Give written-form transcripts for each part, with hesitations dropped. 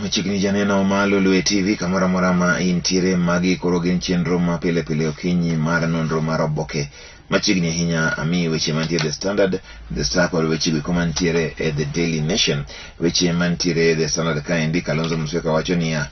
Machigni janeno ma Lolwe Tv kamora mora ma intiere magi koro gin chenro ma pile pile okinyi mar nonro mar Oboke. Machigni ahinya ami weche mantiere The Standard, The Star kod weche go mantiere The Daily Nation. Weche mantiere The Standard kaendi Kalonzo Musyoka wacho niya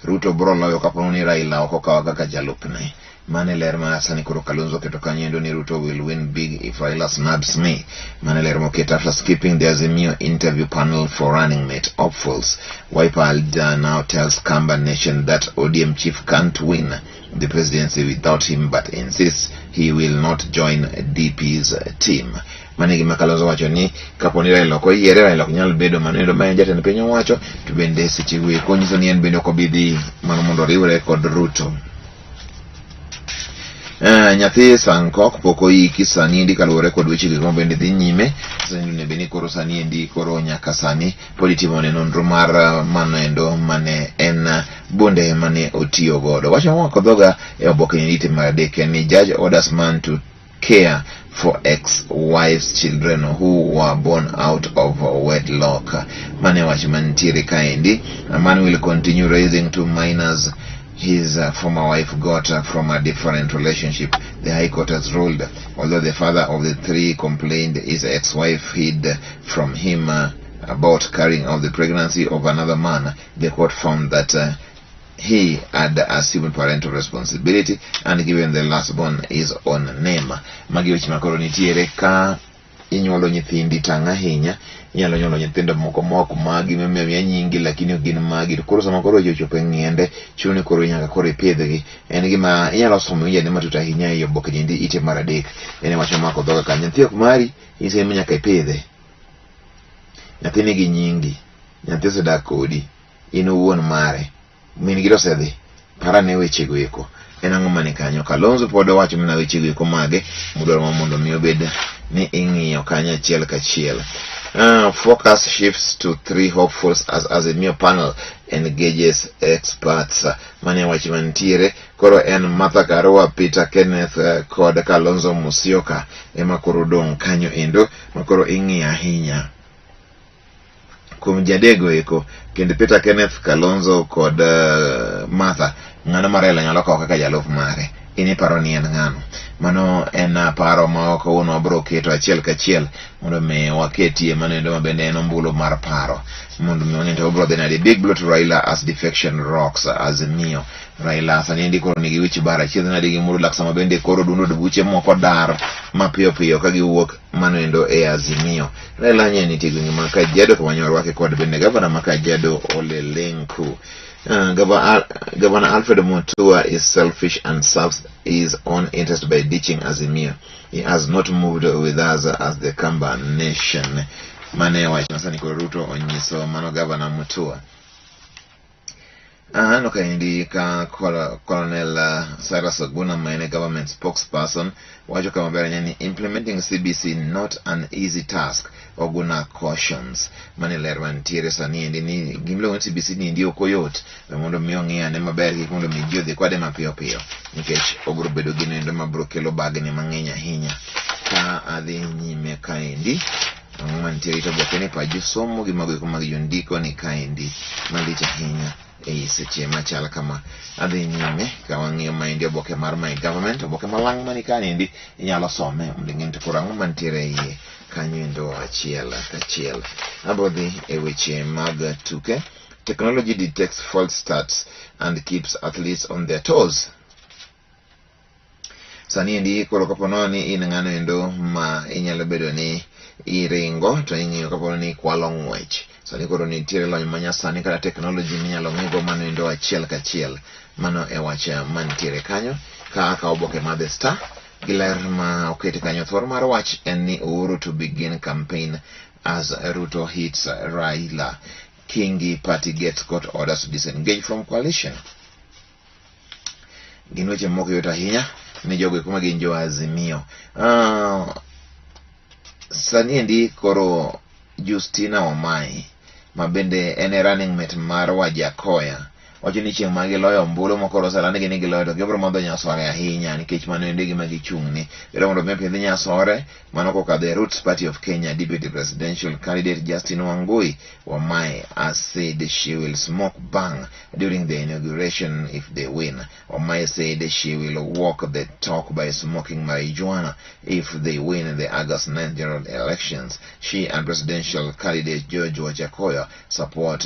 Ruto bro loyo kapo ni Raila ok okawa kaka jalupne. Mane ler ma sani koro Kalonzo keto kanyendo ni Ruto will win big if Raila snubs me. Mane ler moket after skipping the Azimio interview panel for running mate hopefuls. Wiper now tells Kamba Nation that ODM chief can't win the presidency without him but insists he will not join DP's team. Mane gima Kalonzo wacho ni kapo ni Raila ko yiere Raila nyal bedo maneno ma jatend piny owacho to bende seche we konyiso ni en bende ko bidhi mano mondo riwre kod Ruto. Nyathi Sankok poko iki sani ndi kaluwore kod weche gik mabende dhi nyime sani ne beni koro sani ndi koro nyaka sani politimo ne nonro mar manendo mane en bonde mane otiyo godo. Wacho mwako dhoga Oboke niti maradeke ni judge orders man to care for ex-wife's children who were born out of wedlock. Mane wacho mantiere kaendi. A man will continue raising two minors his former wife got from a different relationship, the High Court has ruled. Although the father of the three complained his ex-wife hid from him about carrying out the pregnancy of another man, the court found that he had assumed parental responsibility and given the last born his own name. Magi weche makoro nitiere ka inyuolo nyithindi tang' ahinya inyalo nyuolo nyithindo moko magi memiya nyingi lakini gin magi koro sama koro ochopo ng'iende chuni koro nyaka koro ipidhgi. En gima inyalo somo yane matut ahinya e Oboke ndi ite mar adek. En wacho mako dhoga ka nyathi ok mari isemo nyaka ipidhe. Nyathi nigi nyingi, nyathi osedak kodi, in owuon mare, min gi osedhi parane weche go eko. En ang'o mane kanyo? Kalonzo pod wacho mana weche go eko mage mudwaro mondo mi obed ni ing'iyo kanyo achiel kachiel. Focus shifts to three hopefuls as Azimio panel engages experts. Mane wachi mantiere koro en Martha Karua, Peter Kenneth kod Kalonzo Musyoka ema koro dong kanyo endo makoro ing'iyo ahinya. Kuom jadego eko kendo Peter Kenneth, Kalonzo kod Martha ng'ano Raila nyalo kawo kaka jalup mare. Ini paro ni en ng'ano. Mano en paro ma ok uno wabro keto achiel kachiel mondo me waketie manendo mabende en ombulu mar paro mondo me wanento wabro dhi nadi big blow to Raila as defection rocks Azimio. Raila sani ndi koro nigi wich bara chiedho nadi gi muru laksa mabende koro dundo buche moko dar mapiyo piyo ka giwuok manendo e Azimio. Raila nye nitigo ng'ima Kajiado kamanyor wake kod bende gavana ma Kajiado Ole Lenku. Governor Alfred Mutua is selfish and serves his own interest by ditching Azimio. He has not moved with us as the Kamba Nation. Mane wacho sani koro Ruto onyiso mano Governor Mutua. No kaindi ka Colonel Cyrus Oguna maene government spokesperson wacho kama bere nyani implementing CBC not an easy task. Oguna cautions. Mane ler mantiere sani endi ni gimlo CBC ni ndio koyot mondo mi ong'e ne maber gik mondo mi ji odhi kwade mapiyo piyo nikech obro bedo gi nendo mabro kelo bagni mang'eny ahinya ka adhi nyime kaendi. Mantiere to Oboke ni paji somo gi mago mag jondiko ni kaendi malich ahinya e seche machal kama. Adhi nyime ka wang'iyo maendi Oboke mar My Government, Oboke malang' mani kaendi inyalo some mling'en to koro ang'o mantiere iye kanyo endo achiel kachiel. Abodhi e weche mag tuke. Technology detects false starts and keeps athletes on their toes. Sani endi koro kapono ni in ng'ano endo ma inyalo bedo ni iringo to ing'iyo kapono ni kwalo ng'wech. Sani koro nitiere lony manyasani kata technology minyalo ng'igo mano endo achiel kachiel. Mano e wacha mantiere kanyo ka Oboke mar The Star. Giler ma oketi kanyo thor mar wach en ni Uhuru to begin campaign as Ruto hits Raila. Kingi party gets court orders to disengage from coalition. Gin weche moko yot ahinya ni jogo kuma gin jo Azimio. Sani endi koro Justina Wamai mabende en running mate mar Wajakoya wacho ni chieng' ma giloyo ombulu mokoro salani gini giloyo to gibro mondo nyasore ahinya nikech mano ende gima gichung'ne. Pero mondo mi pidhi nyasore mano kokadho e Roots Party of Kenya Deputy Presidential Candidate Justin Wangui Wamai has said she will smoke bang during the inauguration if they win. Wamai said she will walk the talk by smoking marijuana if they win the August 9th general elections. She and presidential candidate George Wajakoya support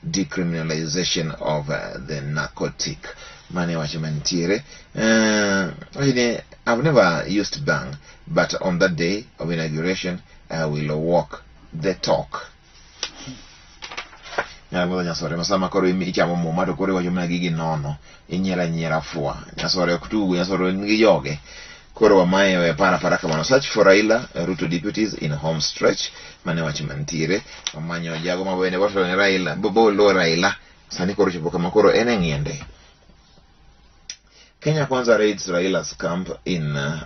decriminalization of the narcotic. Mane wachimantiere. I've never used bang, but on that day of inauguration, I will walk the talk. Nyasore masama koro ichamo mo mato koro wacho mana gigi nono inyera fua nyasore okutugu nyasore ngi yoge koro Wamai we para kamano. Search for Raila Ruto deputies in home stretch. Mane wacho mantiere omanyo jago mabene wacho ni Raila bobo lo Raila sani koro chopo kama koro ene ng'iende. Kenya Kwanza raids Raila's camp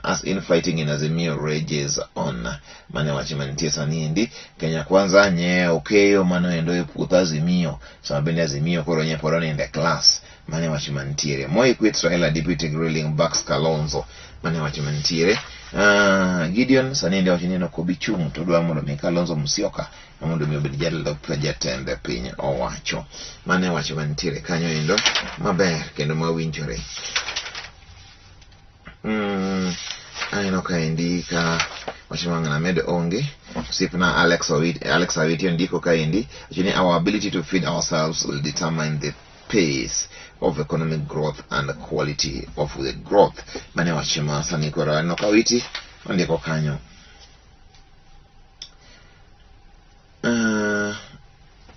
as infighting in Azimio rages on. Mane wachimantie sanindi Kenya Kwanza nye Okelo mano endo puta Azimio sabende Azimio koro nye poroni in the class. Mane wachimantiere Moi quits Raila deputy grilling backs Kalonzo. Mane wachimantiere Gideon sanindi wachinino kobichung tudwa mondo mi Kalonzo Musyoka mondo mi obed jatelo jatend piny owacho. Mane wachimantiere kanyo endo maber kendo mawinjore. Aino kaendi ka wachimangana med onge sipna Alex Awiti ndiko kaendi actually our ability to feed ourselves will determine the pace of economic growth and the quality of the growth. Mane wachima sani kora no Kawiti ndiko kanyo.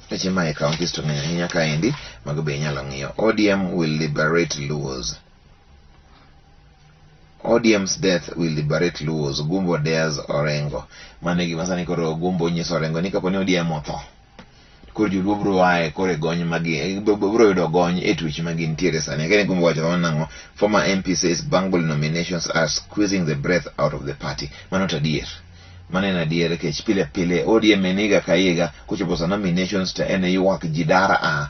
Echima counties to nganya kaendi magobe nyalo ngiyo. ODM will liberate Luos. ODM's death will liberate Luos. Gumbo dares Orengo. Manegi masani koro Gumbo nyiso Orengo ni kaponi ODM otho koro joluo bro wae kore gony magi bro yudo gony e twich magi ntiere sani. Kene Gumbo wacho nango former MP says Bangol nominations are squeezing the breath out of the party. Mano tadier mane na diere kech pile ODM eniga kaiga kuchopo sa nominations to ene yuwak jidara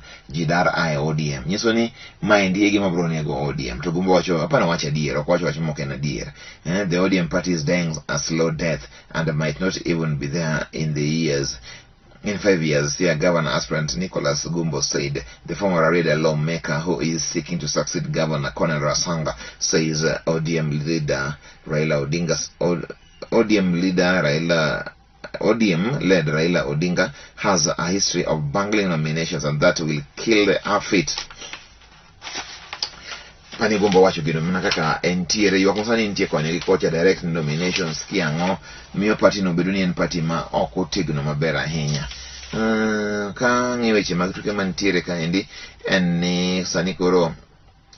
e ODM nyiso ni maendi egi mabro nego ODM to Gumbo wacho apana wacha dier ok wacho moke na dier. The ODM party is dying a slow death and might not even be there in 5 years. Here, Governor aspirant Nicholas Gumbo said. The former Arida lawmaker who is seeking to succeed Governor Colonel Rasanga says ODM leader Raila Odinga has a history of bungling nominations and that will kill the outfit. Pani Gumbo wacho gino mana kaka entiere yo konsani ntie kwane rikocha direct nominations kiango miyo party no beduni en party ma oko tegno maber ahinya. Ka ngiweche mag tuke mantiere kaendi en ni sani koro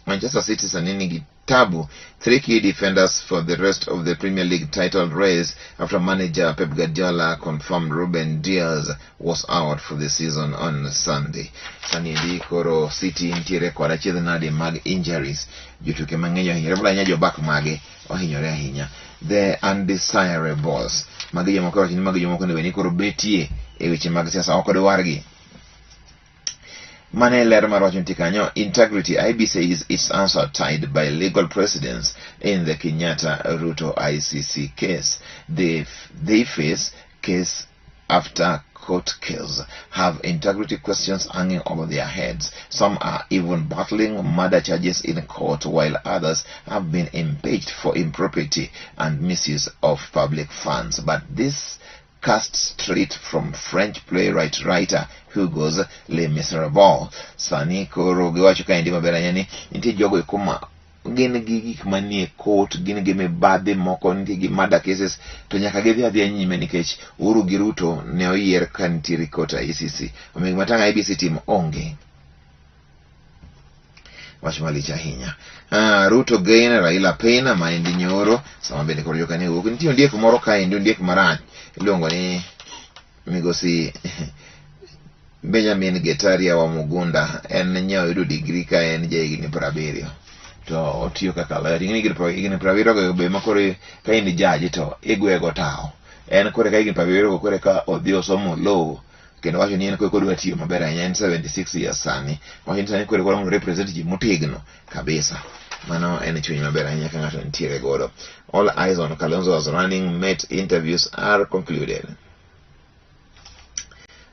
Manchester City sanini gitabu 3 key defenders for the rest of the Premier League title race after manager Pep Guardiola confirmed Ruben Diaz was out for the season on Sunday. Sanidi koro City ntiere kwa rachiedh nade mag injuries jutuke mang'eyo ahinya bula nyajo back mage ohinyore ahinya. The undesirables mage jomoko ni mage jomoko ne beni koro betie e weche mag siasa ok dwargi. Mane ler marwacho ntikanyo integrity IB says its answer tied by legal precedents in the Kenyatta Ruto ICC case. They face case after court case have integrity questions hanging over their heads. Some are even battling murder charges in court while others have been impeached for impropriety and misuse of public funds. But this cast straight from French writer Hugo's Les Miserables. Sani koro giwacho kaendi maber ahinya ni nitie jogo kuma gin gi gik manie court gin gi mibadhi moko nitie gi murder cases to nyaka gidhi adhiya nyime nikech Uhuru gi Ruto ne oyier ka nitiere court ICC. Omiyo matanga IBC team onge. Wach malich ahinya. Ruto gain Raila pain maendi nyoro sama bende koro jokane wuok. Nitie ondiek moro kaendi ondiek marach iluongo ni migosi Benjamin Getaria wa Mugunda. En nyao yudo degree ka en jahigni 70 to otiyo kaka lawyer. Higni 70 go be makore kaendi jaji to igwego tao. En kore ka higni 70 go kore ka odhi osomo law kendo wacho ni en kodwa tiyo maber ahinya, en 76 years sani, wacho ni sani kodwa representative motegno kabisa. Mano en chuny maber ahinya ka ng'ato nitiere godo. All eyes on Kalonzo's running mate interviews are concluded.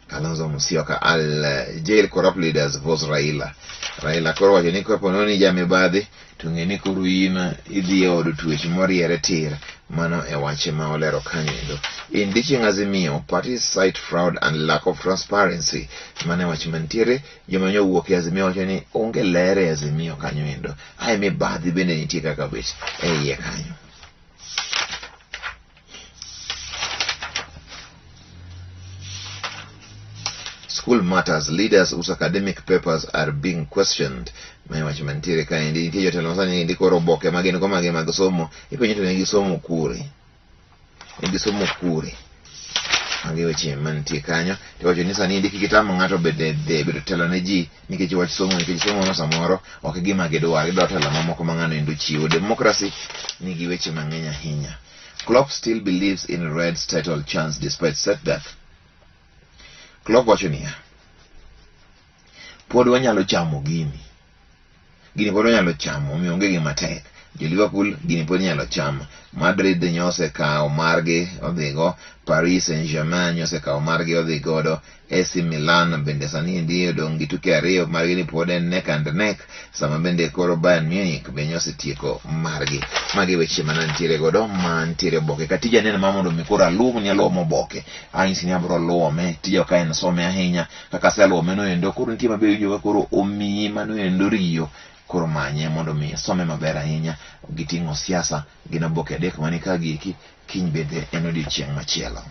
Kalonzo Musyoka, al jail corrupt leaders votes Raila. Raila koro wacho ni kopo noni jamibadhi to ng'e ni koro in idhi e od twech moriere tir. Mano e wache ma olero kanyo. In ditching Azimio, parties cite fraud and lack of transparency. Mano e wach mantiere, joma nyowuok e Azimio wacho ni onge ler e Azimio kanyo endo. Ae mibadhi bende nitie kaka bet e iye kanyo. School matters, leaders whose academic papers are being questioned. Mae wach mantiere kaendi, nitie jotelo masani ndiko Oboke magin go mage mag somo, ipenjo to negi somo kure. Negi somo kure. Mage weche mantie kanyo, to wacho ni sani ndiki kitamo ng'ato bedo telo ne ji nikech wach somo, nikech somo no samoro ok gima gidwaro telo mamoko ma ng'ano endo chiwo. Democracy nigi weche mang'eny ahinya. Klopp still believes in Red's title chance despite setback. Klopp wacho niya, pod wanyalo chamo gini pod wanyalo chamo, omiyo onge gima tek. Jo Liverpool gini pod nyalo chamo. Madrid nyose kao margi odhigo, Paris Saint-Germain nyose kao margi odhigodo, AC Milan bende sani ndiyo dong' gi tuke ariyo margi ni pod en neck and neck, sama bende koro Bayern Munich be nyose tieko margi. Magi weche manantiere godo mantiere Oboke. Katija nene mamondo mikoro aluong ni aluomo Oboke, ainsi ni abro luome, tija ka en some ahinya, kaka se aluome no endo, koro nitie mabe winjo koro omiyi mano endo riyo. Koro manye mondo mi some maber ahinya, giting'o siasa, gin Oboke adek mani ka giki, kiny bende en odiochieng' machielo.